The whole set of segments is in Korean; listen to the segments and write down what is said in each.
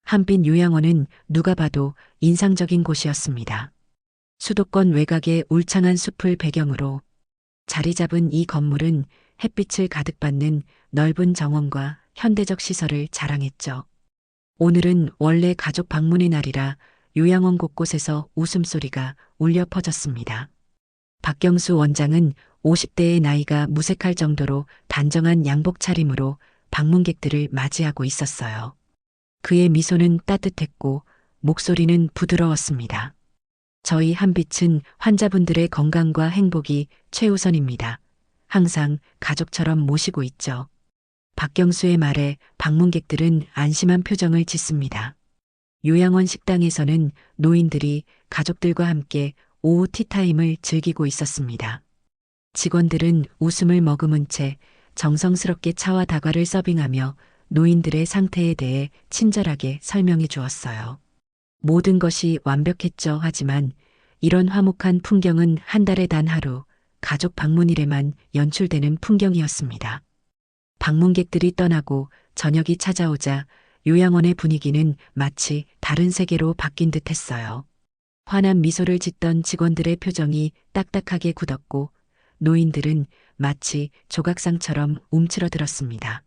한빛 요양원은 누가 봐도 인상적인 곳이었습니다. 수도권 외곽의 울창한 숲을 배경으로 자리 잡은 이 건물은 햇빛을 가득 받는 넓은 정원과 현대적 시설을 자랑했죠. 오늘은 원래 가족 방문의 날이라 요양원 곳곳에서 웃음소리가 울려 퍼졌습니다. 박경수 원장은 50대의 나이가 무색할 정도로 단정한 양복 차림으로 방문객들을 맞이하고 있었어요. 그의 미소는 따뜻했고 목소리는 부드러웠습니다. 저희 한빛은 환자분들의 건강과 행복이 최우선입니다. 항상 가족처럼 모시고 있죠. 박경수의 말에 방문객들은 안심한 표정을 짓습니다. 요양원 식당에서는 노인들이 가족들과 함께 오후 티타임을 즐기고 있었습니다. 직원들은 웃음을 머금은 채 정성스럽게 차와 다과를 서빙하며 노인들의 상태에 대해 친절하게 설명해 주었어요. 모든 것이 완벽했죠. 하지만 이런 화목한 풍경은 한 달에 단 하루 가족 방문일에만 연출되는 풍경이었습니다. 방문객들이 떠나고 저녁이 찾아오자 요양원의 분위기는 마치 다른 세계로 바뀐 듯 했어요. 환한 미소를 짓던 직원들의 표정이 딱딱하게 굳었고 노인들은 마치 조각상처럼 움츠러들었습니다.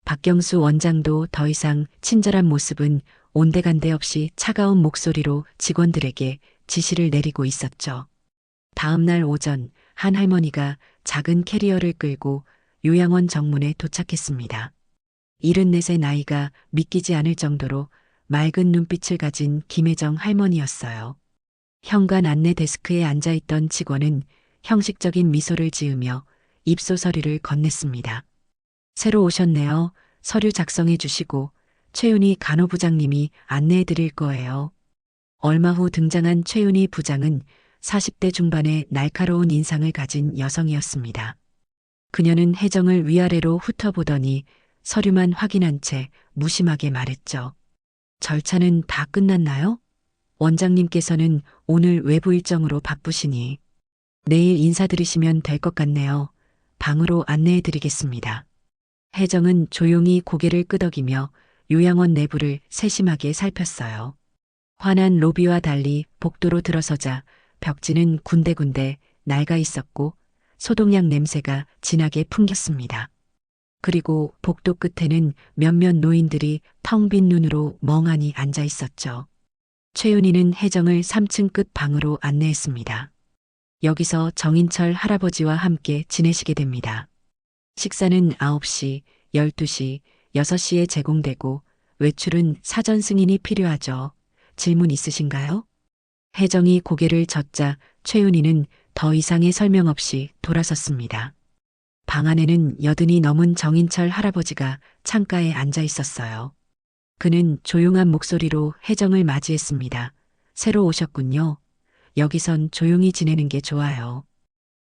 박경수 원장도 더 이상 친절한 모습은 온데간데 없이 차가운 목소리로 직원들에게 지시를 내리고 있었죠. 다음 날 오전 한 할머니가 작은 캐리어를 끌고 요양원 정문에 도착했습니다. 74의 나이가 믿기지 않을 정도로 맑은 눈빛을 가진 김혜정 할머니였어요. 현관 안내 데스크에 앉아있던 직원은 형식적인 미소를 지으며 입소 서류를 건넸습니다. 새로 오셨네요. 서류 작성해 주시고 최윤희 간호부장님이 안내해 드릴 거예요. 얼마 후 등장한 최윤희 부장은 40대 중반의 날카로운 인상을 가진 여성이었습니다. 그녀는 혜정을 위아래로 훑어보더니 서류만 확인한 채 무심하게 말했죠. 절차는 다 끝났나요? 원장님께서는 오늘 외부 일정으로 바쁘시니 내일 인사드리시면 될 것 같네요. 방으로 안내해 드리겠습니다. 혜정은 조용히 고개를 끄덕이며 요양원 내부를 세심하게 살폈어요. 환한 로비와 달리 복도로 들어서자 벽지는 군데군데 낡아 있었고 소독약 냄새가 진하게 풍겼습니다. 그리고 복도 끝에는 몇몇 노인들이 텅 빈 눈으로 멍하니 앉아 있었죠. 최윤희는 혜정을 3층 끝 방으로 안내했습니다. 여기서 정인철 할아버지와 함께 지내시게 됩니다. 식사는 9시, 12시, 6시에 제공되고 외출은 사전 승인이 필요하죠. 질문 있으신가요? 혜정이 고개를 젓자 최윤희는 더 이상의 설명 없이 돌아섰습니다. 방 안에는 여든이 넘은 정인철 할아버지가 창가에 앉아 있었어요. 그는 조용한 목소리로 혜정을 맞이했습니다. 새로 오셨군요. 여기선 조용히 지내는 게 좋아요.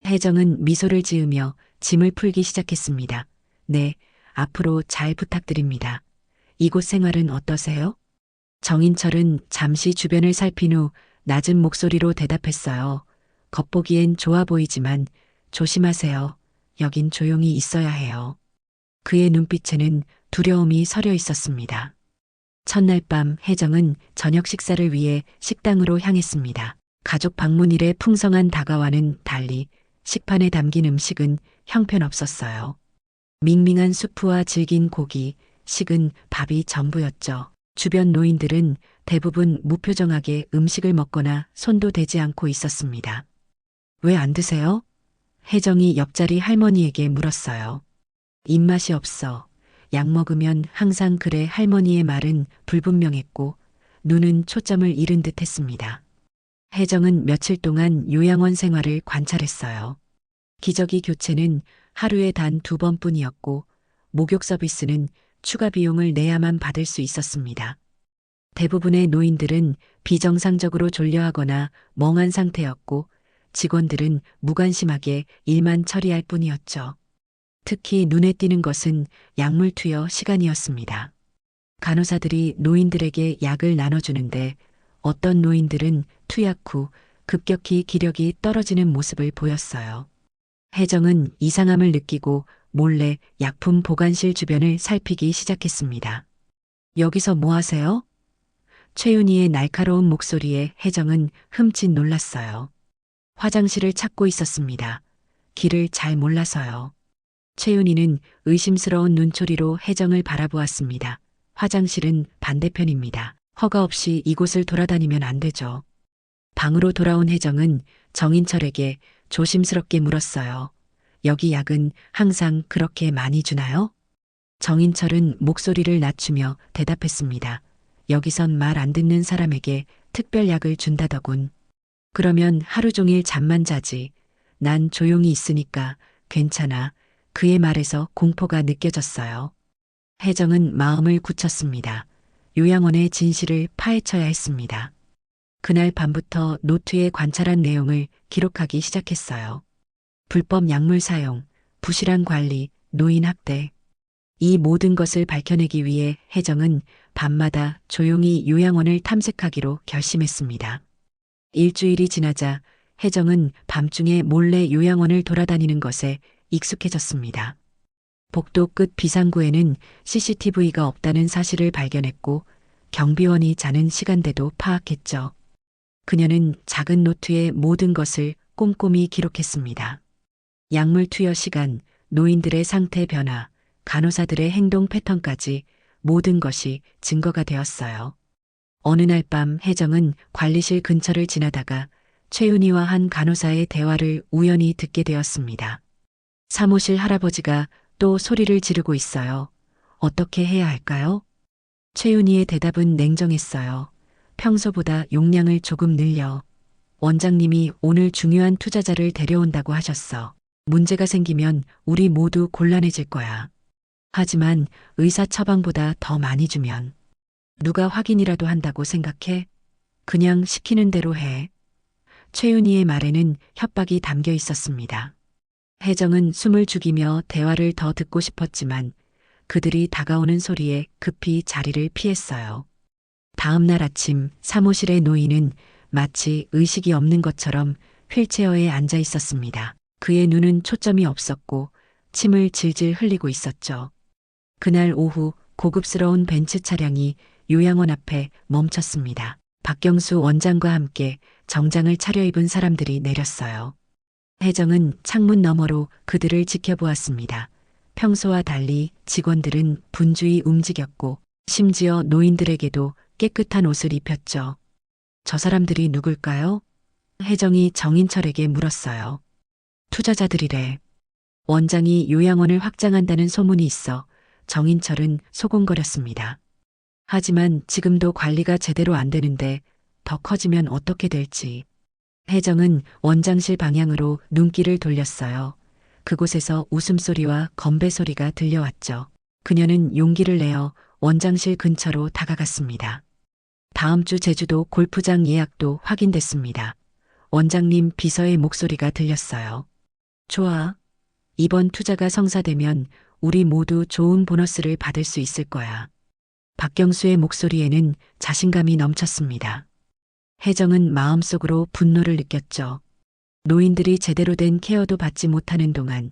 혜정은 미소를 지으며 짐을 풀기 시작했습니다. 네, 앞으로 잘 부탁드립니다. 이곳 생활은 어떠세요? 정인철은 잠시 주변을 살핀 후 낮은 목소리로 대답했어요. 겉보기엔 좋아 보이지만 조심하세요. 여긴 조용히 있어야 해요. 그의 눈빛에는 두려움이 서려 있었습니다. 첫날 밤 혜정은 저녁 식사를 위해 식당으로 향했습니다. 가족 방문일의 풍성한 다가와는 달리 식판에 담긴 음식은 형편없었어요. 밍밍한 수프와 질긴 고기, 식은 밥이 전부였죠. 주변 노인들은 대부분 무표정하게 음식을 먹거나 손도 대지 않고 있었습니다. 왜 안 드세요? 혜정이 옆자리 할머니에게 물었어요. 입맛이 없어. 약 먹으면 항상 그래. 할머니의 말은 불분명했고 눈은 초점을 잃은 듯 했습니다. 혜정은 며칠 동안 요양원 생활을 관찰했어요. 기저귀 교체는 하루에 단 2번뿐이었고 목욕 서비스는 추가 비용을 내야만 받을 수 있었습니다. 대부분의 노인들은 비정상적으로 졸려하거나 멍한 상태였고 직원들은 무관심하게 일만 처리할 뿐이었죠. 특히 눈에 띄는 것은 약물 투여 시간이었습니다. 간호사들이 노인들에게 약을 나눠주는데 어떤 노인들은 투약 후 급격히 기력이 떨어지는 모습을 보였어요. 혜정은 이상함을 느끼고 몰래 약품 보관실 주변을 살피기 시작했습니다. 여기서 뭐 하세요? 최윤희의 날카로운 목소리에 혜정은 흠칫 놀랐어요. 화장실을 찾고 있었습니다. 길을 잘 몰라서요. 최윤희는 의심스러운 눈초리로 혜정을 바라보았습니다. 화장실은 반대편입니다. 허가 없이 이곳을 돌아다니면 안 되죠. 방으로 돌아온 혜정은 정인철에게 조심스럽게 물었어요. 여기 약은 항상 그렇게 많이 주나요? 정인철은 목소리를 낮추며 대답했습니다. 여기선 말 안 듣는 사람에게 특별 약을 준다더군. 그러면 하루 종일 잠만 자지. 난 조용히 있으니까 괜찮아. 그의 말에서 공포가 느껴졌어요. 혜정은 마음을 굳혔습니다. 요양원의 진실을 파헤쳐야 했습니다. 그날 밤부터 노트에 관찰한 내용을 기록하기 시작했어요. 불법 약물 사용, 부실한 관리, 노인 학대. 이 모든 것을 밝혀내기 위해 혜정은 밤마다 조용히 요양원을 탐색하기로 결심했습니다. 일주일이 지나자 혜정은 밤중에 몰래 요양원을 돌아다니는 것에 익숙해졌습니다. 복도 끝 비상구에는 CCTV가 없다는 사실을 발견했고 경비원이 자는 시간대도 파악했죠. 그녀는 작은 노트에 모든 것을 꼼꼼히 기록했습니다. 약물 투여 시간, 노인들의 상태 변화, 간호사들의 행동 패턴까지 모든 것이 증거가 되었어요. 어느 날 밤 혜정은 관리실 근처를 지나다가 최윤희와 한 간호사의 대화를 우연히 듣게 되었습니다. 사무실 할아버지가 또 소리를 지르고 있어요. 어떻게 해야 할까요? 최윤희의 대답은 냉정했어요. 평소보다 용량을 조금 늘려. 원장님이 오늘 중요한 투자자를 데려온다고 하셨어. 문제가 생기면 우리 모두 곤란해질 거야. 하지만 의사 처방보다 더 많이 주면 누가 확인이라도 한다고 생각해? 그냥 시키는 대로 해. 최윤희의 말에는 협박이 담겨 있었습니다. 혜정은 숨을 죽이며 대화를 더 듣고 싶었지만 그들이 다가오는 소리에 급히 자리를 피했어요. 다음 날 아침 사무실의 노인은 마치 의식이 없는 것처럼 휠체어에 앉아 있었습니다. 그의 눈은 초점이 없었고 침을 질질 흘리고 있었죠. 그날 오후 고급스러운 벤츠 차량이 요양원 앞에 멈췄습니다. 박경수 원장과 함께 정장을 차려입은 사람들이 내렸어요. 혜정은 창문 너머로 그들을 지켜보았습니다. 평소와 달리 직원들은 분주히 움직였고 심지어 노인들에게도 깨끗한 옷을 입혔죠. 저 사람들이 누굴까요? 혜정이 정인철에게 물었어요. 투자자들이래. 원장이 요양원을 확장한다는 소문이 있어 정인철은 소곤거렸습니다. 하지만 지금도 관리가 제대로 안 되는데 더 커지면 어떻게 될지. 혜정은 원장실 방향으로 눈길을 돌렸어요. 그곳에서 웃음소리와 건배 소리가 들려왔죠. 그녀는 용기를 내어 원장실 근처로 다가갔습니다. 다음 주 제주도 골프장 예약도 확인됐습니다. 원장님 비서의 목소리가 들렸어요. 좋아. 이번 투자가 성사되면 우리 모두 좋은 보너스를 받을 수 있을 거야. 박경수의 목소리에는 자신감이 넘쳤습니다. 혜정은 마음속으로 분노를 느꼈죠. 노인들이 제대로 된 케어도 받지 못하는 동안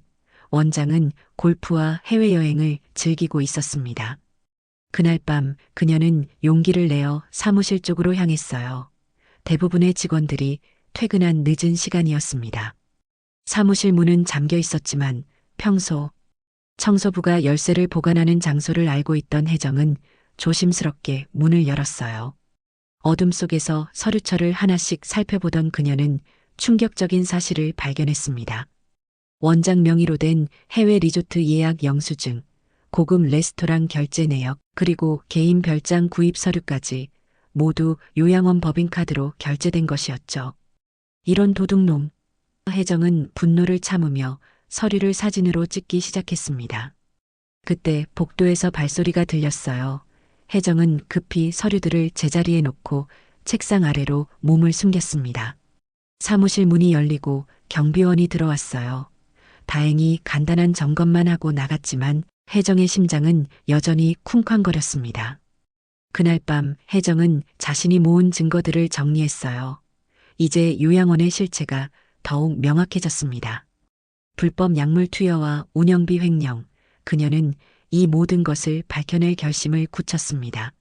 원장은 골프와 해외여행을 즐기고 있었습니다. 그날 밤 그녀는 용기를 내어 사무실 쪽으로 향했어요. 대부분의 직원들이 퇴근한 늦은 시간이었습니다. 사무실 문은 잠겨 있었지만 평소 청소부가 열쇠를 보관하는 장소를 알고 있던 혜정은 조심스럽게 문을 열었어요. 어둠 속에서 서류철을 하나씩 살펴보던 그녀는 충격적인 사실을 발견했습니다. 원장 명의로 된 해외 리조트 예약 영수증, 고급 레스토랑 결제 내역, 그리고 개인 별장 구입 서류까지 모두 요양원 법인카드로 결제된 것이었죠. 이런 도둑놈. 혜정은 분노를 참으며 서류를 사진으로 찍기 시작했습니다. 그때 복도에서 발소리가 들렸어요. 혜정은 급히 서류들을 제자리에 놓고 책상 아래로 몸을 숨겼습니다. 사무실 문이 열리고 경비원이 들어왔어요. 다행히 간단한 점검만 하고 나갔지만 혜정의 심장은 여전히 쿵쾅거렸습니다. 그날 밤 혜정은 자신이 모은 증거들을 정리했어요. 이제 요양원의 실체가 더욱 명확해졌습니다. 불법 약물 투여와 운영비 횡령, 그녀는 이 모든 것을 밝혀낼 결심을 굳혔습니다.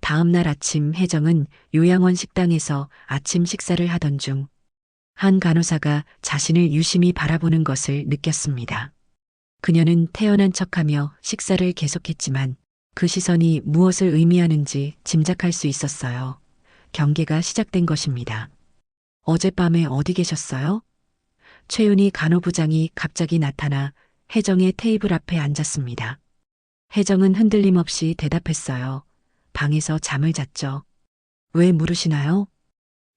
다음 날 아침 혜정은 요양원 식당에서 아침 식사를 하던 중 한 간호사가 자신을 유심히 바라보는 것을 느꼈습니다. 그녀는 태연한 척하며 식사를 계속했지만 그 시선이 무엇을 의미하는지 짐작할 수 있었어요. 경계가 시작된 것입니다. 어젯밤에 어디 계셨어요? 최윤희 간호부장이 갑자기 나타나 혜정의 테이블 앞에 앉았습니다. 혜정은 흔들림 없이 대답했어요. 방에서 잠을 잤죠. 왜 물으시나요?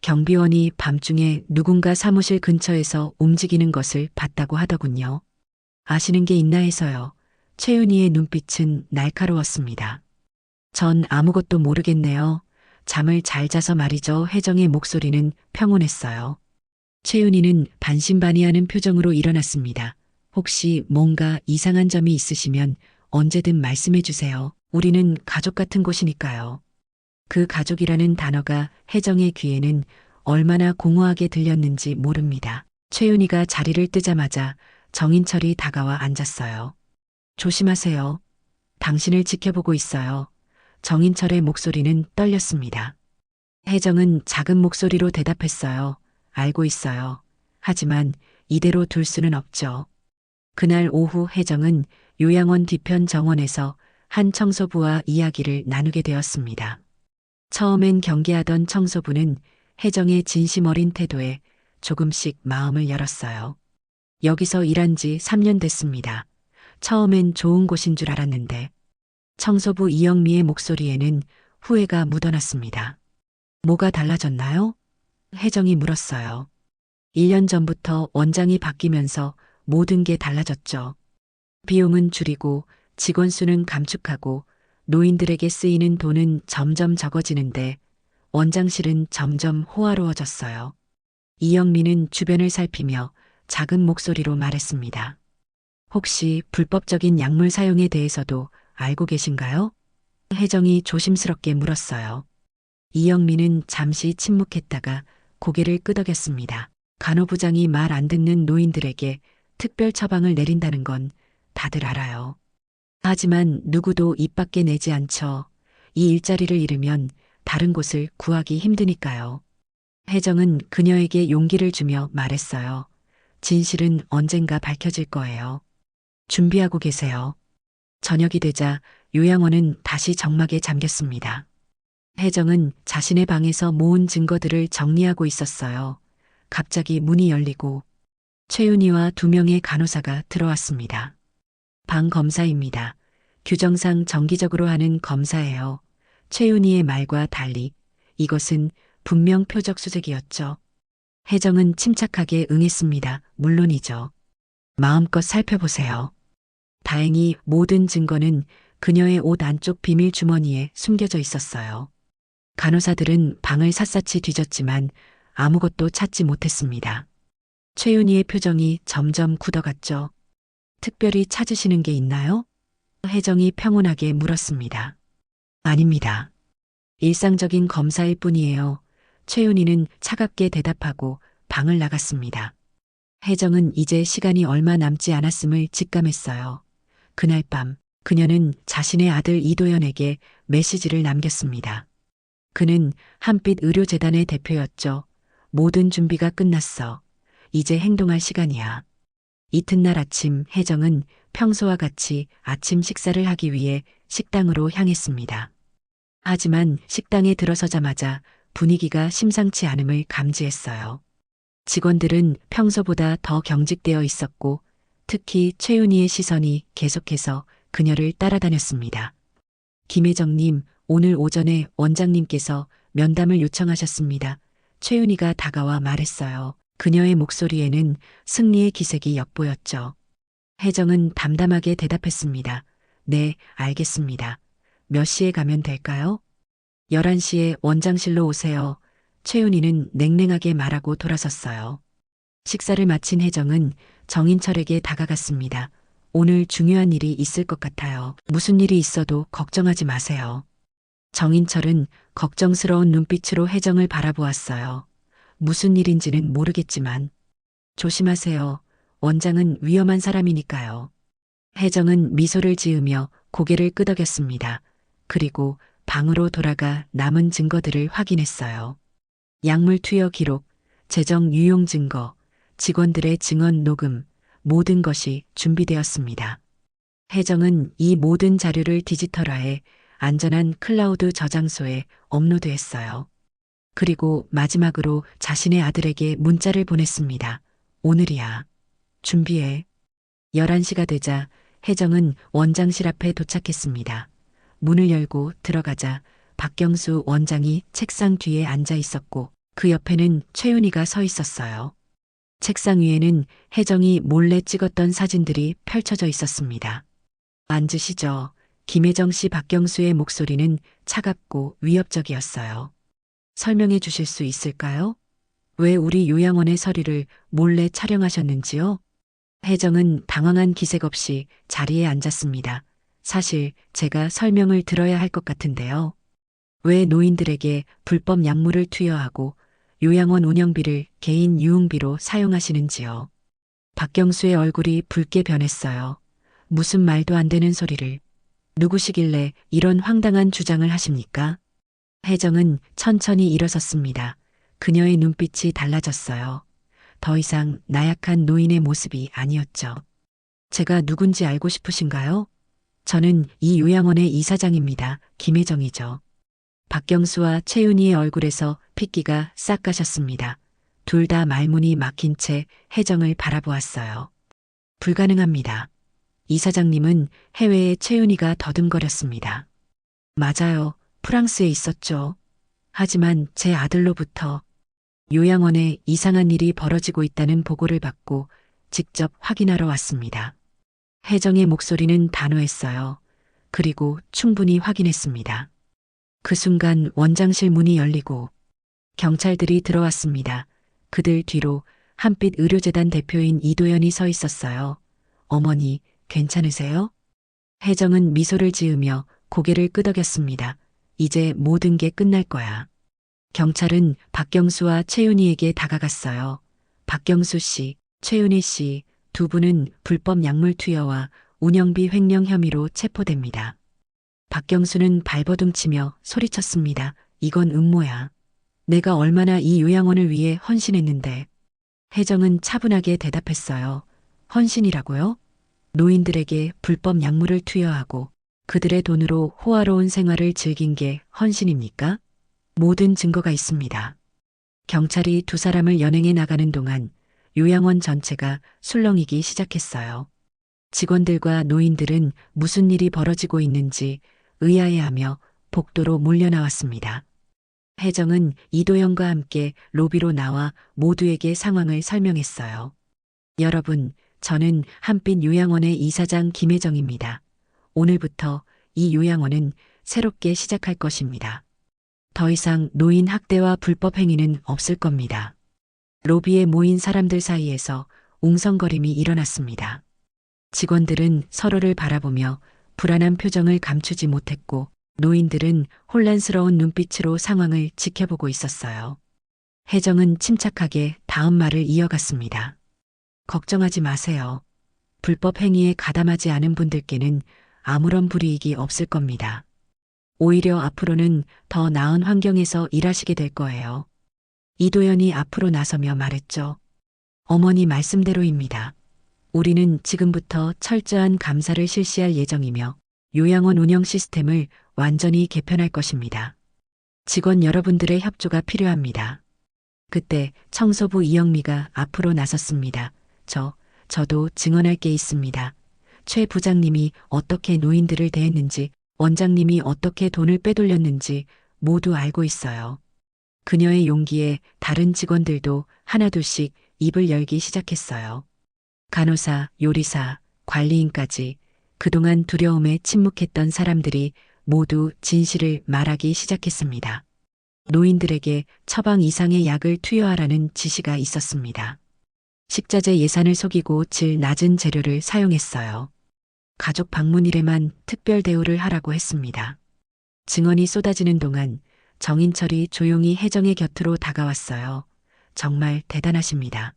경비원이 밤중에 누군가 사무실 근처에서 움직이는 것을 봤다고 하더군요. 아시는 게 있나 해서요. 최윤희의 눈빛은 날카로웠습니다. 전 아무것도 모르겠네요. 잠을 잘 자서 말이죠. 혜정의 목소리는 평온했어요. 최윤희는 반신반의하는 표정으로 일어났습니다. 혹시 뭔가 이상한 점이 있으시면 언제든 말씀해 주세요. 우리는 가족 같은 곳이니까요. 그 가족이라는 단어가 혜정의 귀에는 얼마나 공허하게 들렸는지 모릅니다. 최윤희가 자리를 뜨자마자 정인철이 다가와 앉았어요. 조심하세요. 당신을 지켜보고 있어요. 정인철의 목소리는 떨렸습니다. 혜정은 작은 목소리로 대답했어요. 알고 있어요. 하지만 이대로 둘 수는 없죠. 그날 오후 혜정은 요양원 뒤편 정원에서 한 청소부와 이야기를 나누게 되었습니다. 처음엔 경계하던 청소부는 혜정의 진심 어린 태도에 조금씩 마음을 열었어요. 여기서 일한 지 3년 됐습니다. 처음엔 좋은 곳인 줄 알았는데 청소부 이영미의 목소리에는 후회가 묻어났습니다. 뭐가 달라졌나요? 혜정이 물었어요. 1년 전부터 원장이 바뀌면서 모든 게 달라졌죠. 비용은 줄이고 직원 수는 감축하고 노인들에게 쓰이는 돈은 점점 적어지는데 원장실은 점점 호화로워졌어요. 이영미는 주변을 살피며 작은 목소리로 말했습니다. 혹시 불법적인 약물 사용에 대해서도 알고 계신가요? 혜정이 조심스럽게 물었어요. 이영미는 잠시 침묵했다가 고개를 끄덕였습니다. 간호부장이 말 안 듣는 노인들에게 특별 처방을 내린다는 건 다들 알아요. 하지만 누구도 입 밖에 내지 않죠. 이 일자리를 잃으면 다른 곳을 구하기 힘드니까요. 혜정은 그녀에게 용기를 주며 말했어요. 진실은 언젠가 밝혀질 거예요. 준비하고 계세요. 저녁이 되자 요양원은 다시 적막에 잠겼습니다. 혜정은 자신의 방에서 모은 증거들을 정리하고 있었어요. 갑자기 문이 열리고 최윤희와 2명의 간호사가 들어왔습니다. 방 검사입니다. 규정상 정기적으로 하는 검사예요. 최윤희의 말과 달리 이것은 분명 표적 수색이었죠. 혜정은 침착하게 응했습니다. 물론이죠. 마음껏 살펴보세요. 다행히 모든 증거는 그녀의 옷 안쪽 비밀 주머니에 숨겨져 있었어요. 간호사들은 방을 샅샅이 뒤졌지만 아무것도 찾지 못했습니다. 최윤희의 표정이 점점 굳어갔죠. 특별히 찾으시는 게 있나요? 혜정이 평온하게 물었습니다. 아닙니다. 일상적인 검사일 뿐이에요. 최윤희는 차갑게 대답하고 방을 나갔습니다. 혜정은 이제 시간이 얼마 남지 않았음을 직감했어요. 그날 밤 그녀는 자신의 아들 이도현에게 메시지를 남겼습니다. 그는 한빛 의료재단의 대표였죠. 모든 준비가 끝났어. 이제 행동할 시간이야. 이튿날 아침 혜정은 평소와 같이 아침 식사를 하기 위해 식당으로 향했습니다. 하지만 식당에 들어서자마자 분위기가 심상치 않음을 감지했어요. 직원들은 평소보다 더 경직되어 있었고 특히 최윤희의 시선이 계속해서 그녀를 따라다녔습니다. 김혜정님, 오늘 오전에 원장님께서 면담을 요청하셨습니다. 최윤희가 다가와 말했어요. 그녀의 목소리에는 승리의 기색이 엿보였죠. 혜정은 담담하게 대답했습니다. 네, 알겠습니다. 몇 시에 가면 될까요? 11시에 원장실로 오세요. 최윤희는 냉랭하게 말하고 돌아섰어요. 식사를 마친 혜정은 정인철에게 다가갔습니다. 오늘 중요한 일이 있을 것 같아요. 무슨 일이 있어도 걱정하지 마세요. 정인철은 걱정스러운 눈빛으로 혜정을 바라보았어요. 무슨 일인지는 모르겠지만 조심하세요. 원장은 위험한 사람이니까요. 혜정은 미소를 지으며 고개를 끄덕였습니다. 그리고 방으로 돌아가 남은 증거들을 확인했어요. 약물 투여 기록, 재정 유용 증거, 직원들의 증언 녹음, 모든 것이 준비되었습니다. 혜정은 이 모든 자료를 디지털화해 안전한 클라우드 저장소에 업로드했어요. 그리고 마지막으로 자신의 아들에게 문자를 보냈습니다. 오늘이야. 준비해. 11시가 되자 혜정은 원장실 앞에 도착했습니다. 문을 열고 들어가자 박경수 원장이 책상 뒤에 앉아 있었고 그 옆에는 최윤희가 서 있었어요. 책상 위에는 혜정이 몰래 찍었던 사진들이 펼쳐져 있었습니다. 앉으시죠. 김혜정 씨. 박경수의 목소리는 차갑고 위협적이었어요. 설명해 주실 수 있을까요? 왜 우리 요양원의 서류를 몰래 촬영하셨는지요? 혜정은 당황한 기색 없이 자리에 앉았습니다. 사실 제가 설명을 들어야 할 것 같은데요. 왜 노인들에게 불법 약물을 투여하고 요양원 운영비를 개인 유흥비로 사용하시는지요? 박경수의 얼굴이 붉게 변했어요. 무슨 말도 안 되는 소리를. 누구시길래 이런 황당한 주장을 하십니까? 혜정은 천천히 일어섰습니다. 그녀의 눈빛이 달라졌어요. 더 이상 나약한 노인의 모습이 아니었죠. 제가 누군지 알고 싶으신가요? 저는 이 요양원의 이사장입니다. 김혜정이죠. 박경수와 최윤희의 얼굴에서 핏기가 싹 가셨습니다. 둘 다 말문이 막힌 채 혜정을 바라보았어요. 불가능합니다. 이사장님은 해외에 최윤희가 더듬거렸습니다. 맞아요. 프랑스에 있었죠. 하지만 제 아들로부터 요양원에 이상한 일이 벌어지고 있다는 보고를 받고 직접 확인하러 왔습니다. 혜정의 목소리는 단호했어요. 그리고 충분히 확인했습니다. 그 순간 원장실 문이 열리고 경찰들이 들어왔습니다. 그들 뒤로 한빛 의료재단 대표인 이도연이 서 있었어요. 어머니, 괜찮으세요? 혜정은 미소를 지으며 고개를 끄덕였습니다. 이제 모든 게 끝날 거야. 경찰은 박경수와 최윤희에게 다가갔어요. 박경수 씨, 최윤희 씨, 두 분은 불법 약물 투여와 운영비 횡령 혐의로 체포됩니다. 박경수는 발버둥치며 소리쳤습니다. 이건 음모야. 내가 얼마나 이 요양원을 위해 헌신했는데. 혜정은 차분하게 대답했어요. 헌신이라고요? 노인들에게 불법 약물을 투여하고 그들의 돈으로 호화로운 생활을 즐긴 게 헌신입니까? 모든 증거가 있습니다. 경찰이 두 사람을 연행해 나가는 동안 요양원 전체가 술렁이기 시작했어요. 직원들과 노인들은 무슨 일이 벌어지고 있는지 의아해하며 복도로 몰려나왔습니다. 혜정은 이도영과 함께 로비로 나와 모두에게 상황을 설명했어요. 여러분, 저는 한빛 요양원의 이사장 김혜정입니다. 오늘부터 이 요양원은 새롭게 시작할 것입니다. 더 이상 노인 학대와 불법 행위는 없을 겁니다. 로비에 모인 사람들 사이에서 웅성거림이 일어났습니다. 직원들은 서로를 바라보며 불안한 표정을 감추지 못했고 노인들은 혼란스러운 눈빛으로 상황을 지켜보고 있었어요. 혜정은 침착하게 다음 말을 이어갔습니다. 걱정하지 마세요. 불법 행위에 가담하지 않은 분들께는 아무런 불이익이 없을 겁니다. 오히려 앞으로는 더 나은 환경에서 일하시게 될 거예요. 이도연이 앞으로 나서며 말했죠. 어머니 말씀대로입니다. 우리는 지금부터 철저한 감사를 실시할 예정이며 요양원 운영 시스템을 완전히 개편할 것입니다. 직원 여러분들의 협조가 필요합니다. 그때 청소부 이영미가 앞으로 나섰습니다. 저도 증언할 게 있습니다. 최 부장님이 어떻게 노인들을 대했는지, 원장님이 어떻게 돈을 빼돌렸는지 모두 알고 있어요. 그녀의 용기에 다른 직원들도 하나둘씩 입을 열기 시작했어요. 간호사, 요리사, 관리인까지 그동안 두려움에 침묵했던 사람들이 모두 진실을 말하기 시작했습니다. 노인들에게 처방 이상의 약을 투여하라는 지시가 있었습니다. 식자재 예산을 속이고 질 낮은 재료를 사용했어요. 가족 방문일에만 특별 대우를 하라고 했습니다. 증언이 쏟아지는 동안 정인철이 조용히 혜정의 곁으로 다가왔어요. 정말 대단하십니다.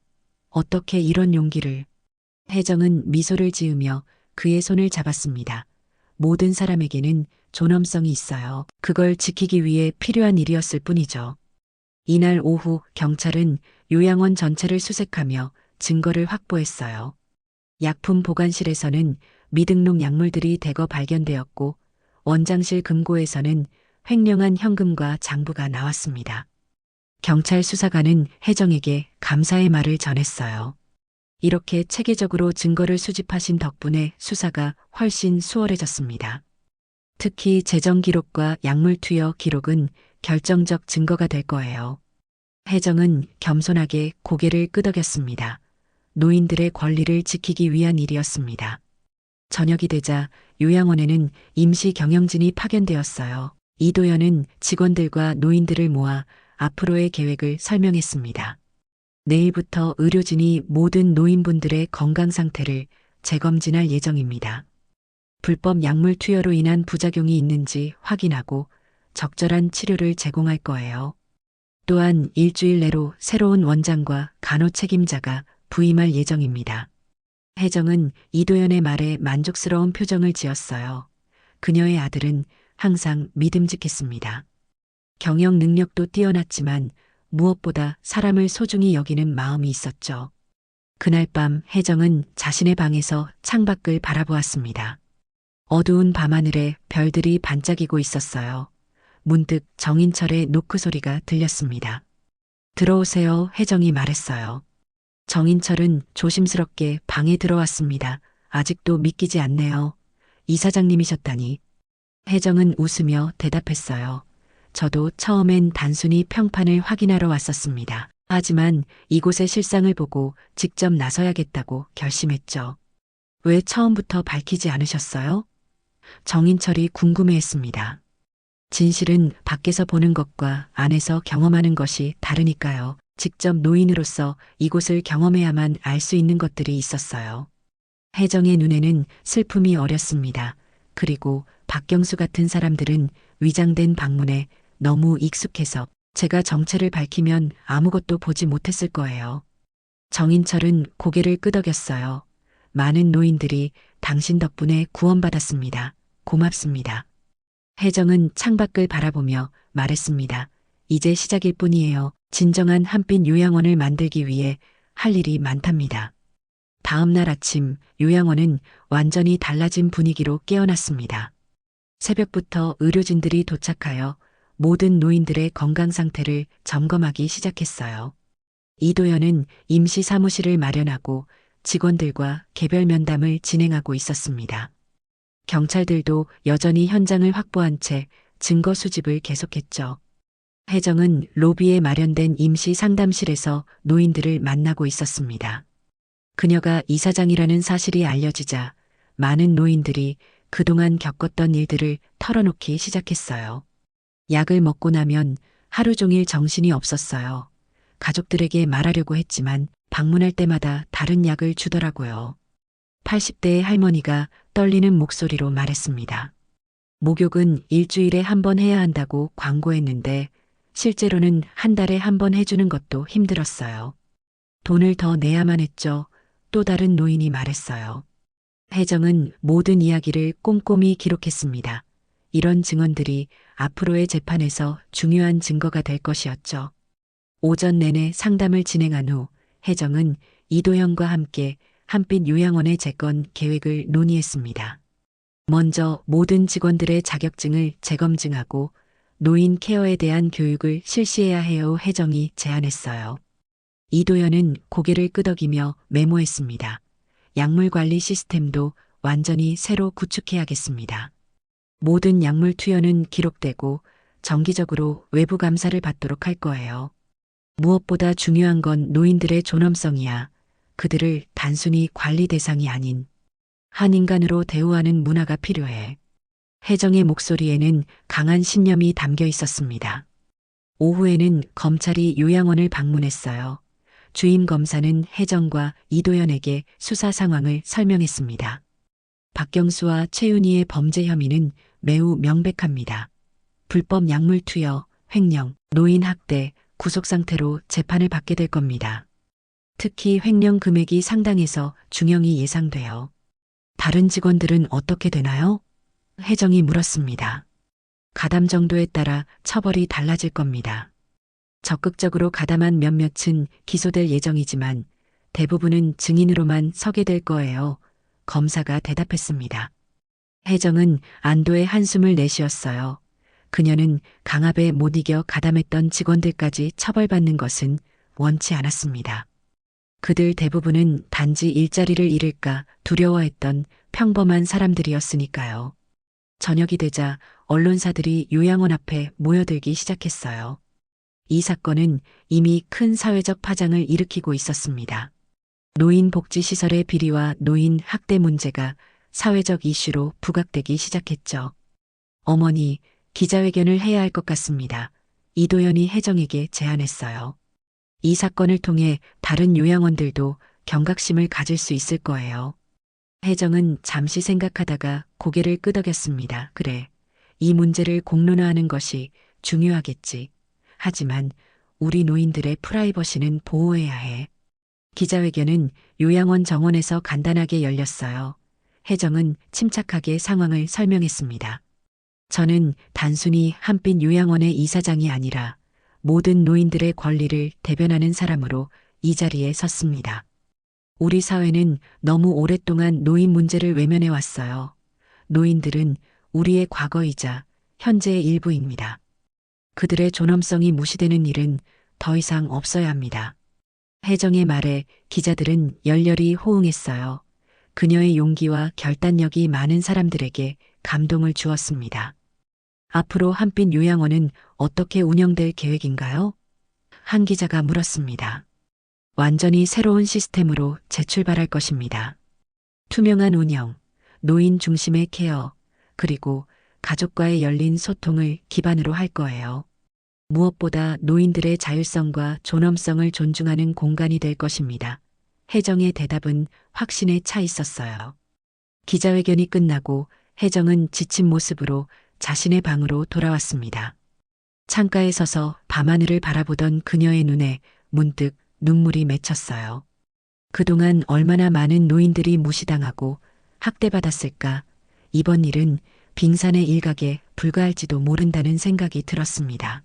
어떻게 이런 용기를. 혜정은 미소를 지으며 그의 손을 잡았습니다. 모든 사람에게는 존엄성이 있어요. 그걸 지키기 위해 필요한 일이었을 뿐이죠. 이날 오후 경찰은 요양원 전체를 수색하며 증거를 확보했어요. 약품 보관실에서는 미등록 약물들이 대거 발견되었고 원장실 금고에서는 횡령한 현금과 장부가 나왔습니다. 경찰 수사관은 혜정에게 감사의 말을 전했어요. 이렇게 체계적으로 증거를 수집하신 덕분에 수사가 훨씬 수월해졌습니다. 특히 재정 기록과 약물 투여 기록은 결정적 증거가 될 거예요. 혜정은 겸손하게 고개를 끄덕였습니다. 노인들의 권리를 지키기 위한 일이었습니다. 저녁이 되자 요양원에는 임시 경영진이 파견되었어요. 이도연은 직원들과 노인들을 모아 앞으로의 계획을 설명했습니다. 내일부터 의료진이 모든 노인분들의 건강 상태를 재검진할 예정입니다. 불법 약물 투여로 인한 부작용이 있는지 확인하고 적절한 치료를 제공할 거예요. 또한 일주일 내로 새로운 원장과 간호 책임자가 부임할 예정입니다. 혜정은 이도연의 말에 만족스러운 표정을 지었어요. 그녀의 아들은 항상 믿음직했습니다. 경영 능력도 뛰어났지만 무엇보다 사람을 소중히 여기는 마음이 있었죠. 그날 밤 혜정은 자신의 방에서 창밖을 바라보았습니다. 어두운 밤하늘에 별들이 반짝이고 있었어요. 문득 정인철의 노크 소리가 들렸습니다. 들어오세요, 혜정이 말했어요. 정인철은 조심스럽게 방에 들어왔습니다. 아직도 믿기지 않네요. 이사장님이셨다니. 혜정은 웃으며 대답했어요. 저도 처음엔 단순히 평판을 확인하러 왔었습니다. 하지만 이곳의 실상을 보고 직접 나서야겠다고 결심했죠. 왜 처음부터 밝히지 않으셨어요? 정인철이 궁금해했습니다. 진실은 밖에서 보는 것과 안에서 경험하는 것이 다르니까요. 직접 노인으로서 이곳을 경험해야만 알 수 있는 것들이 있었어요. 혜정의 눈에는 슬픔이 어렸습니다. 그리고 박경수 같은 사람들은 위장된 방문에 너무 익숙해서 제가 정체를 밝히면 아무것도 보지 못했을 거예요. 정인철은 고개를 끄덕였어요. 많은 노인들이 당신 덕분에 구원받았습니다. 고맙습니다. 혜정은 창밖을 바라보며 말했습니다. 이제 시작일 뿐이에요. 진정한 한빛 요양원을 만들기 위해 할 일이 많답니다. 다음 날 아침 요양원은 완전히 달라진 분위기로 깨어났습니다. 새벽부터 의료진들이 도착하여 모든 노인들의 건강 상태를 점검하기 시작했어요. 이도연은 임시 사무실을 마련하고 직원들과 개별 면담을 진행하고 있었습니다. 경찰들도 여전히 현장을 확보한 채 증거 수집을 계속했죠. 혜정은 로비에 마련된 임시 상담실에서 노인들을 만나고 있었습니다. 그녀가 이사장이라는 사실이 알려지자 많은 노인들이 그동안 겪었던 일들을 털어놓기 시작했어요. 약을 먹고 나면 하루 종일 정신이 없었어요. 가족들에게 말하려고 했지만 방문할 때마다 다른 약을 주더라고요. 80대의 할머니가 떨리는 목소리로 말했습니다. 목욕은 일주일에 한 번 해야 한다고 광고했는데 실제로는 한 달에 한 번 해주는 것도 힘들었어요. 돈을 더 내야만 했죠. 또 다른 노인이 말했어요. 혜정은 모든 이야기를 꼼꼼히 기록했습니다. 이런 증언들이 앞으로의 재판에서 중요한 증거가 될 것이었죠. 오전 내내 상담을 진행한 후 혜정은 이도현과 함께 한빛 요양원의 재건 계획을 논의했습니다. 먼저 모든 직원들의 자격증을 재검증하고 노인 케어에 대한 교육을 실시해야 해요. 혜정이 제안했어요. 이도현은 고개를 끄덕이며 메모했습니다. 약물 관리 시스템도 완전히 새로 구축해야겠습니다. 모든 약물 투여는 기록되고 정기적으로 외부 감사를 받도록 할 거예요. 무엇보다 중요한 건 노인들의 존엄성이야. 그들을 단순히 관리 대상이 아닌 한 인간으로 대우하는 문화가 필요해. 혜정의 목소리에는 강한 신념이 담겨 있었습니다. 오후에는 검찰이 요양원을 방문했어요. 주임 검사는 혜정과 이도연에게 수사 상황을 설명했습니다. 박경수와 최윤희의 범죄 혐의는 매우 명백합니다. 불법 약물 투여, 횡령, 노인 학대, 구속 상태로 재판을 받게 될 겁니다. 특히 횡령 금액이 상당해서 중형이 예상돼요. 다른 직원들은 어떻게 되나요? 혜정이 물었습니다. 가담 정도에 따라 처벌이 달라질 겁니다. 적극적으로 가담한 몇몇은 기소될 예정이지만 대부분은 증인으로만 서게 될 거예요. 검사가 대답했습니다. 혜정은 안도의 한숨을 내쉬었어요. 그녀는 강압에 못 이겨 가담했던 직원들까지 처벌받는 것은 원치 않았습니다. 그들 대부분은 단지 일자리를 잃을까 두려워했던 평범한 사람들이었으니까요. 저녁이 되자 언론사들이 요양원 앞에 모여들기 시작했어요. 이 사건은 이미 큰 사회적 파장을 일으키고 있었습니다. 노인복지시설의 비리와 노인 학대 문제가 사회적 이슈로 부각되기 시작했죠. 어머니, 기자회견을 해야 할 것 같습니다. 이도연이 혜정에게 제안했어요. 이 사건을 통해 다른 요양원들도 경각심을 가질 수 있을 거예요. 혜정은 잠시 생각하다가 고개를 끄덕였습니다. 그래, 이 문제를 공론화하는 것이 중요하겠지. 하지만 우리 노인들의 프라이버시는 보호해야 해. 기자회견은 요양원 정원에서 간단하게 열렸어요. 혜정은 침착하게 상황을 설명했습니다. 저는 단순히 한빛 요양원의 이사장이 아니라 모든 노인들의 권리를 대변하는 사람으로 이 자리에 섰습니다. 우리 사회는 너무 오랫동안 노인 문제를 외면해 왔어요. 노인들은 우리의 과거이자 현재의 일부입니다. 그들의 존엄성이 무시되는 일은 더 이상 없어야 합니다. 혜정의 말에 기자들은 열렬히 호응했어요. 그녀의 용기와 결단력이 많은 사람들에게 감동을 주었습니다. 앞으로 한빛 요양원은 어떻게 운영될 계획인가요? 한 기자가 물었습니다. 완전히 새로운 시스템으로 재출발할 것입니다. 투명한 운영, 노인 중심의 케어, 그리고 가족과의 열린 소통을 기반으로 할 거예요. 무엇보다 노인들의 자율성과 존엄성을 존중하는 공간이 될 것입니다. 혜정의 대답은 확신에 차 있었어요. 기자회견이 끝나고 혜정은 지친 모습으로 자신의 방으로 돌아왔습니다. 창가에 서서 밤하늘을 바라보던 그녀의 눈에 문득 눈물이 맺혔어요. 그동안 얼마나 많은 노인들이 무시당하고 학대받았을까. 이번 일은 빙산의 일각에 불과할지도 모른다는 생각이 들었습니다.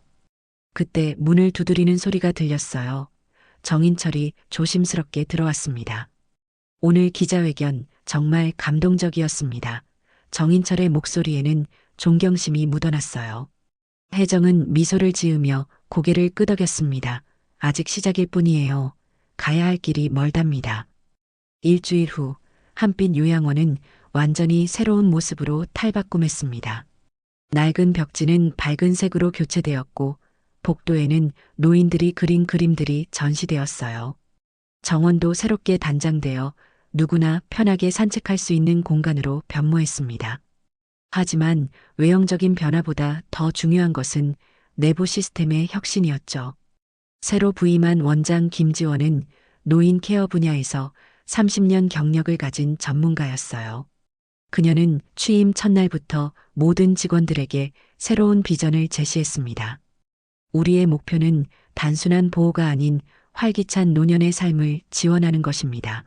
그때 문을 두드리는 소리가 들렸어요. 정인철이 조심스럽게 들어왔습니다. 오늘 기자회견 정말 감동적이었습니다. 정인철의 목소리에는 존경심이 묻어났어요. 혜정은 미소를 지으며 고개를 끄덕였습니다. 아직 시작일 뿐이에요. 가야 할 길이 멀답니다. 일주일 후 한빛 요양원은 완전히 새로운 모습으로 탈바꿈했습니다. 낡은 벽지는 밝은 색으로 교체되었고 복도에는 노인들이 그린 그림들이 전시되었어요. 정원도 새롭게 단장되어 누구나 편하게 산책할 수 있는 공간으로 변모했습니다. 하지만 외형적인 변화보다 더 중요한 것은 내부 시스템의 혁신이었죠. 새로 부임한 원장 김지원은 노인 케어 분야에서 30년 경력을 가진 전문가였어요. 그녀는 취임 첫날부터 모든 직원들에게 새로운 비전을 제시했습니다. 우리의 목표는 단순한 보호가 아닌 활기찬 노년의 삶을 지원하는 것입니다.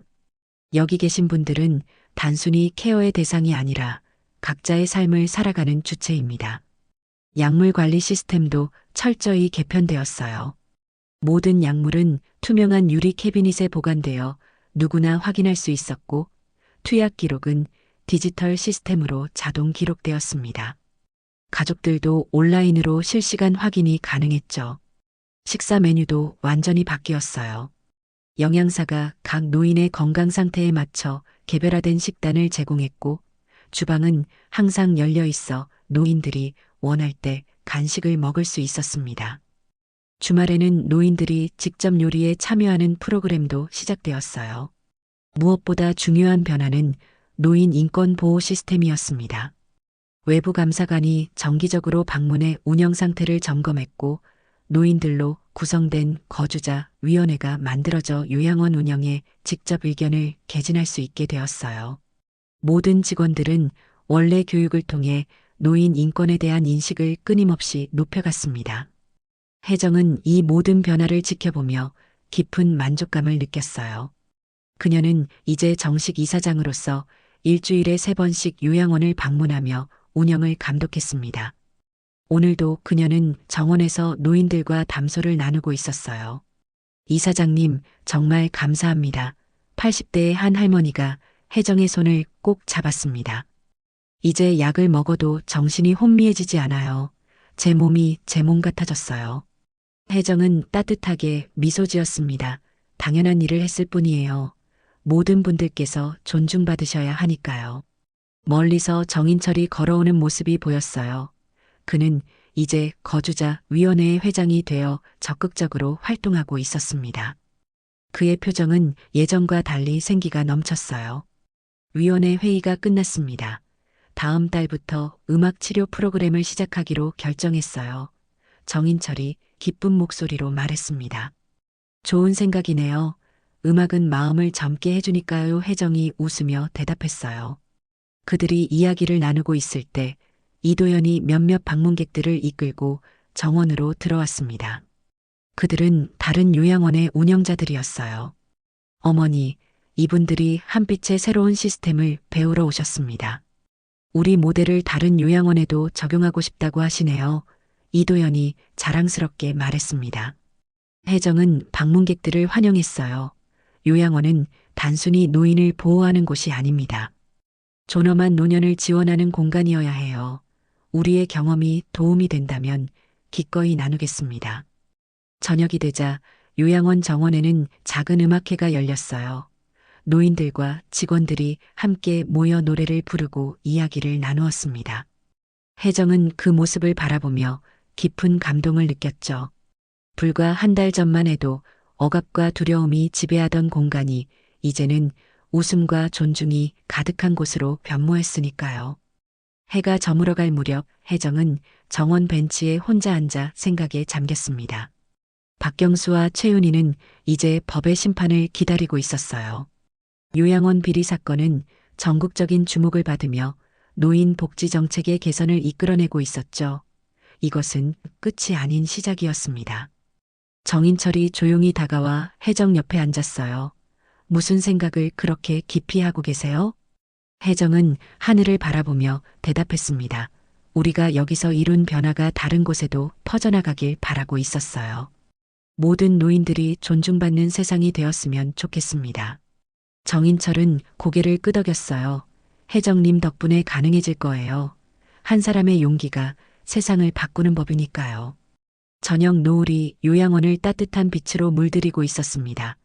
여기 계신 분들은 단순히 케어의 대상이 아니라 각자의 삶을 살아가는 주체입니다. 약물 관리 시스템도 철저히 개편되었어요. 모든 약물은 투명한 유리 캐비닛에 보관되어 누구나 확인할 수 있었고 투약 기록은 디지털 시스템으로 자동 기록되었습니다. 가족들도 온라인으로 실시간 확인이 가능했죠. 식사 메뉴도 완전히 바뀌었어요. 영양사가 각 노인의 건강 상태에 맞춰 개별화된 식단을 제공했고 주방은 항상 열려 있어 노인들이 원할 때 간식을 먹을 수 있었습니다. 주말에는 노인들이 직접 요리에 참여하는 프로그램도 시작되었어요. 무엇보다 중요한 변화는 노인 인권 보호 시스템이었습니다. 외부 감사관이 정기적으로 방문해 운영 상태를 점검했고 노인들로 구성된 거주자 위원회가 만들어져 요양원 운영에 직접 의견을 개진할 수 있게 되었어요. 모든 직원들은 원래 교육을 통해 노인 인권에 대한 인식을 끊임없이 높여갔습니다. 혜정은 이 모든 변화를 지켜보며 깊은 만족감을 느꼈어요. 그녀는 이제 정식 이사장으로서 일주일에 3번씩 요양원을 방문하며 운영을 감독했습니다. 오늘도 그녀는 정원에서 노인들과 담소를 나누고 있었어요. 이사장님, 정말 감사합니다. 80대의 한 할머니가 혜정의 손을 꼭 잡았습니다. 이제 약을 먹어도 정신이 혼미해지지 않아요. 제 몸이 제 몸 같아졌어요. 혜정은 따뜻하게 미소 지었습니다. 당연한 일을 했을 뿐이에요. 모든 분들께서 존중받으셔야 하니까요. 멀리서 정인철이 걸어오는 모습이 보였어요. 그는 이제 거주자 위원회의 회장이 되어 적극적으로 활동하고 있었습니다. 그의 표정은 예전과 달리 생기가 넘쳤어요. 위원회 회의가 끝났습니다. 다음 달부터 음악 치료 프로그램을 시작하기로 결정했어요. 정인철이 기쁜 목소리로 말했습니다. 좋은 생각이네요. 음악은 마음을 젊게 해주니까요. 혜정이 웃으며 대답했어요. 그들이 이야기를 나누고 있을 때 이도연이 몇몇 방문객들을 이끌고 정원으로 들어왔습니다. 그들은 다른 요양원의 운영자들이었어요. 어머니, 이분들이 한빛의 새로운 시스템을 배우러 오셨습니다. 우리 모델을 다른 요양원에도 적용하고 싶다고 하시네요. 이도연이 자랑스럽게 말했습니다. 혜정은 방문객들을 환영했어요. 요양원은 단순히 노인을 보호하는 곳이 아닙니다. 존엄한 노년을 지원하는 공간이어야 해요. 우리의 경험이 도움이 된다면 기꺼이 나누겠습니다. 저녁이 되자 요양원 정원에는 작은 음악회가 열렸어요. 노인들과 직원들이 함께 모여 노래를 부르고 이야기를 나누었습니다. 혜정은 그 모습을 바라보며 깊은 감동을 느꼈죠. 불과 한 달 전만 해도 억압과 두려움이 지배하던 공간이 이제는 웃음과 존중이 가득한 곳으로 변모했으니까요. 해가 저물어갈 무렵 혜정은 정원 벤치에 혼자 앉아 생각에 잠겼습니다. 박경수와 최윤희는 이제 법의 심판을 기다리고 있었어요. 요양원 비리 사건은 전국적인 주목을 받으며 노인 복지 정책의 개선을 이끌어내고 있었죠. 이것은 끝이 아닌 시작이었습니다. 정인철이 조용히 다가와 혜정 옆에 앉았어요. 무슨 생각을 그렇게 깊이 하고 계세요? 혜정은 하늘을 바라보며 대답했습니다. 우리가 여기서 이룬 변화가 다른 곳에도 퍼져나가길 바라고 있었어요. 모든 노인들이 존중받는 세상이 되었으면 좋겠습니다. 정인철은 고개를 끄덕였어요. 혜정님 덕분에 가능해질 거예요. 한 사람의 용기가 세상을 바꾸는 법이니까요. 저녁 노을이 요양원을 따뜻한 빛으로 물들이고 있었습니다.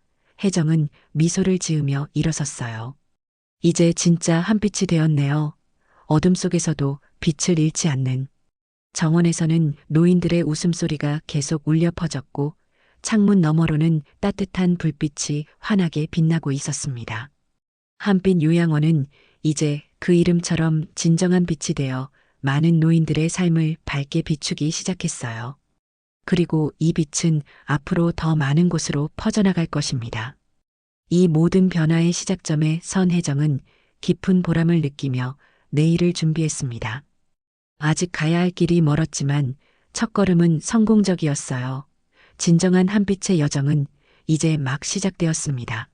혜정은 미소를 지으며 일어섰어요. 이제 진짜 한빛이 되었네요. 어둠 속에서도 빛을 잃지 않는. 정원에서는 노인들의 웃음소리가 계속 울려 퍼졌고 창문 너머로는 따뜻한 불빛이 환하게 빛나고 있었습니다. 한빛 요양원은 이제 그 이름처럼 진정한 빛이 되어 많은 노인들의 삶을 밝게 비추기 시작했어요. 그리고 이 빛은 앞으로 더 많은 곳으로 퍼져나갈 것입니다. 이 모든 변화의 시작점에 선 혜정은 깊은 보람을 느끼며 내일을 준비했습니다. 아직 가야 할 길이 멀었지만 첫걸음은 성공적이었어요. 진정한 한빛의 여정은 이제 막 시작되었습니다.